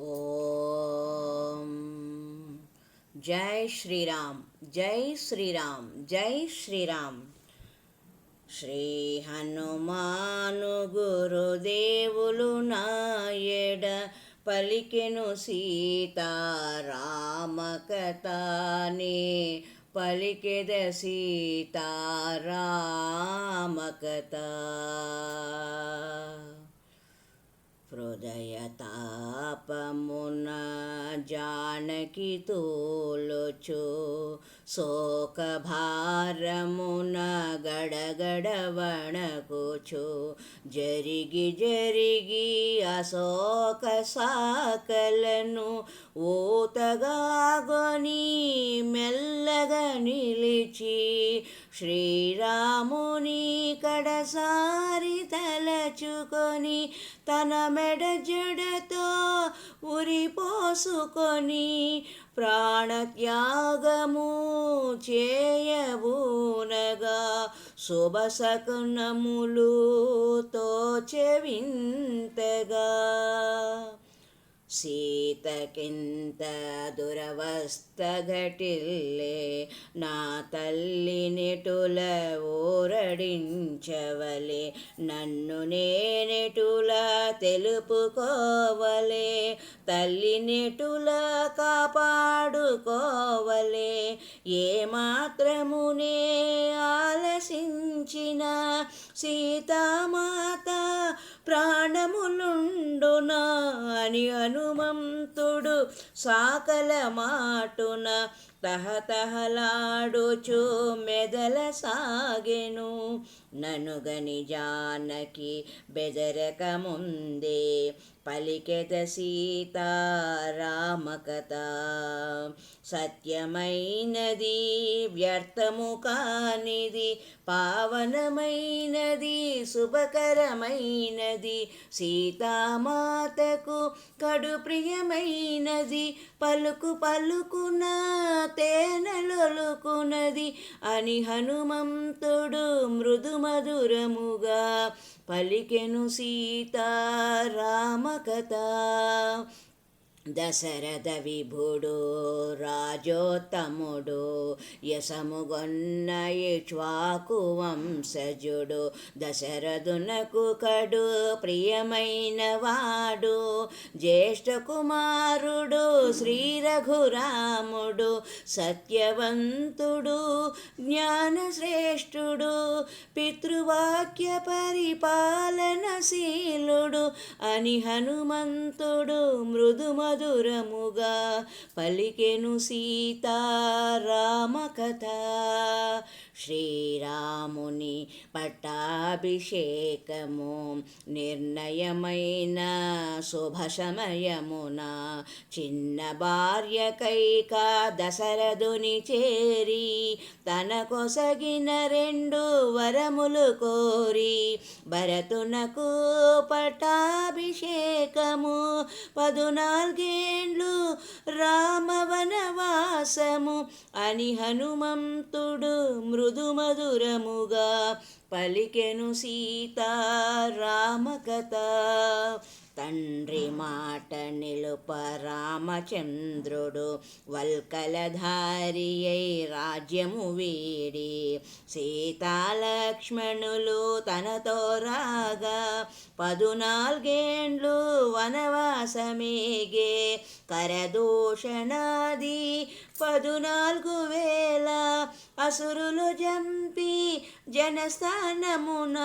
ఓం జై శ్రీరామ్ జై శ్రీరామ్ జై శ్రీరామ్. శ్రీ హనుమాను గురుదేవులు నాయడ పలికెను సీతారామ కథనే పలికెద సీతారామ కథ. హృదయ తాపమున జానకి తోలుచు శోక భారమున గడగడ వణకుచు జరిగి జరిగి అశోక శాఖలను ఊతగాగొని మెల్లగా నిలిచి శ్రీరాముని కడసారి తలచుకొని తన మెడ జడతో ఉరిపోసుకొని ప్రాణత్యాగము చేయబూనగా శుభశకునములు తోచెవింతగా. సీతకింత దురవస్థ ఘటిల్లే నా తల్లినిటుల ఊరడించవలే నన్ను నేనెటుల తెలుపుకోవలే తల్లినిటుల కాపాడుకోవలే. ఏ మాత్రమునే ఆలసించిన సీతామాత ప్రాణములుండునా అని హనుమంతుడు సాకల మాటున తహతహలాడుచు మెదల సాగెను. ననుగని జానకి బెదరక ముందే పలికెద సీతారామ కథ. సత్యమైనది వ్యర్థము కానిది పావనమైనది శుభకరమైనది సీతామాతకు కడు ప్రియమైనది పలుకు పలుకున తేనెలొలుకున్నది అని హనుమంతుడు మృదు మధురముగా పలికెను సీతారామ కథ. దశరథ విభుడు రాజోత్తముడు యశముగొన్న ఇక్ష్వాకు వంశజుడు దశరథునకు కడు ప్రియమైన వాడు జ్యేష్ఠ కుమారుడు శ్రీ రఘురాముడు సత్యవంతుడు జ్ఞానశ్రేష్ఠుడు పితృవాక్య పరిపాలనశీలుడు అని హనుమంతుడు మృదు మధురముగా పలికెను సీతారామ కథ. శ్రీరాముని పట్టాభిషేకము నిర్ణయమైన శుభ సమయమున చిన్న భార్య కైకా దశరథుని చేరి తన కొసగిన 2 వరములు కోరి భరతునకు పట్టాభిషేకము 14 ఏండ్లు రామవనవాసము అని హనుమంతుడు మృదు మధురముగా పలికెను సీతారామ కథ. తండ్రి మాట నిలుప రామచంద్రుడు వల్కలధారి అయి రాజ్యము వీడి సీతాలక్ష్మణులు తనతో రాగా 14 ఏండ్లు వనవాసమేగే కరదూషణాది 14,000 అసురులు జంపి జనస్థానమున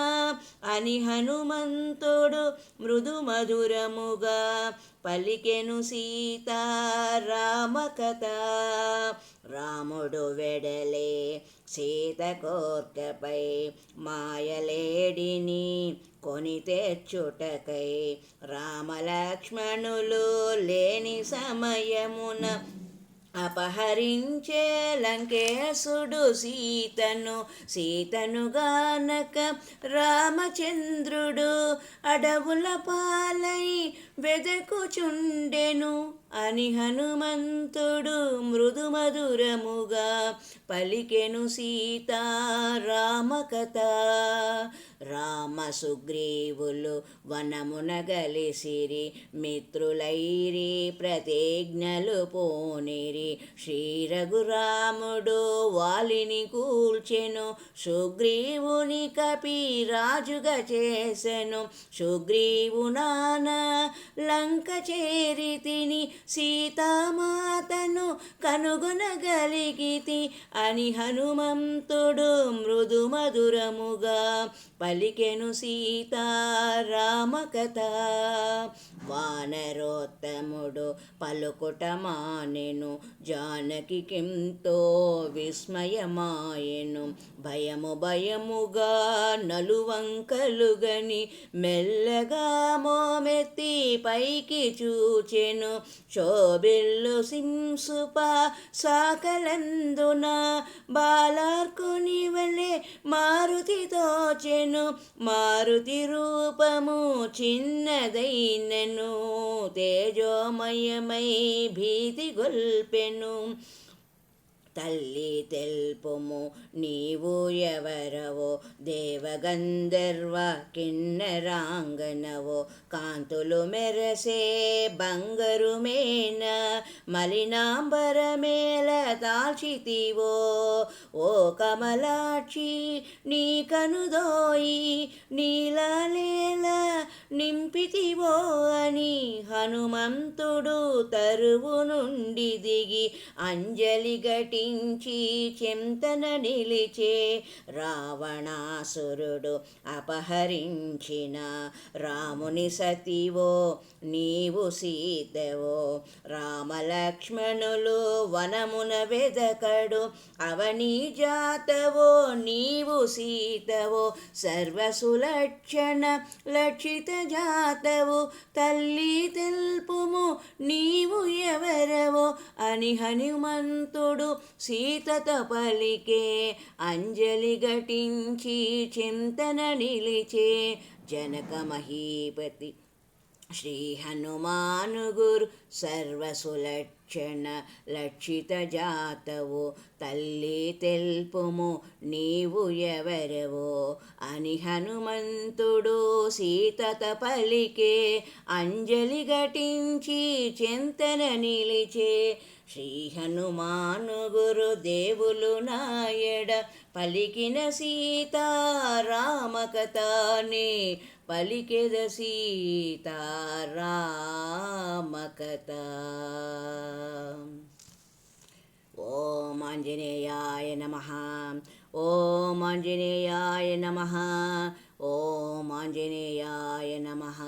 అని హనుమంతుడు మృదు మధురముగా పలికెను సీతారామ కథ. రాముడు వెడలే సీత కోర్కపై మాయలేడిని కొని తెచ్చుటకై రామలక్ష్మణులు లేని సమయమున అపహరించే లంకేశుడు సీతను గానక రామచంద్రుడు అడవుల పాలై వెదకుచుండెను అని హనుమంతుడు మృదు మధురముగా పలికెను సీతారామ కథ. రామ సుగ్రీవులు వనమున గలిసిరి, మిత్రులైరి ప్రతిజ్ఞలు పోనిరి. శ్రీ రఘురాముడు వాలిని కూల్చెను, సుగ్రీవుని కపి రాజుగా చేసెను. సుగ్రీవునాన లంక చేరితిని, సీతామాతను కనుగొనగలిగితి అని హనుమంతుడు మృదు మధురముగా పలికెను సీతారామ కథ. వానరోత్తముడు పలుకుట మానెను, జానకికెంతో విస్మయమాయెను. భయముగా నలువంకలుగని మెల్లగా మోమెత్తి పైకి చూచెను. శోభిల్లు సింసుప సాకలందున బాలార్కుని వలె మారుతి తోచెను. మారుతి రూపము చిన్నదైనను, తేజోమయమై భీతి గొల్పెను. తల్లి తెల్పుము నీవు ఎవరవో, దేవగంధర్వ కిన్నరాంగనవో. కాంతులు మెరసే బంగరు మేన మలినాంబరమేల దాల్చితివో. ఓ కమలాక్షి నీ కనుదోయి నీలాలేల నింపితివో అని హనుమంతుడు తరువు నుండి దిగి అంజలి గటి చెంతన నిలిచే. రావణాసురుడు అపహరించిన రాముని సతివో నీవు సీతవో. రామలక్ష్మణులు వనమున వెదకడు, అవనీ జాతవో నీవు సీతవో. సర్వసులక్షణ లక్షిత జాతవు, తల్లి తెల్పుము నీవు ఎవరవో అని హనుమంతుడు సీతతో పలికే. అంజలి ఘటించి చింతన నిలిచే. జనక మహీపతి శ్రీ హనుమాను గురు, సర్వసులక్షణ లక్షిత జాతవు, తల్లి తెల్పుము నీవు ఎవరవో అని హనుమంతుడు సీతత పలికే. అంజలి ఘటించి చింతన నిలిచే. శ్రీ హనుమాను గురు దేవులు నాయడ పలికిన సీతారామ కథనే పలికెద సీతారామ కథ. ఓం ఆంజనేయాయ నమః. ఓం ఆంజనేయాయ నమః. ఓం ఆంజనేయాయ నమః.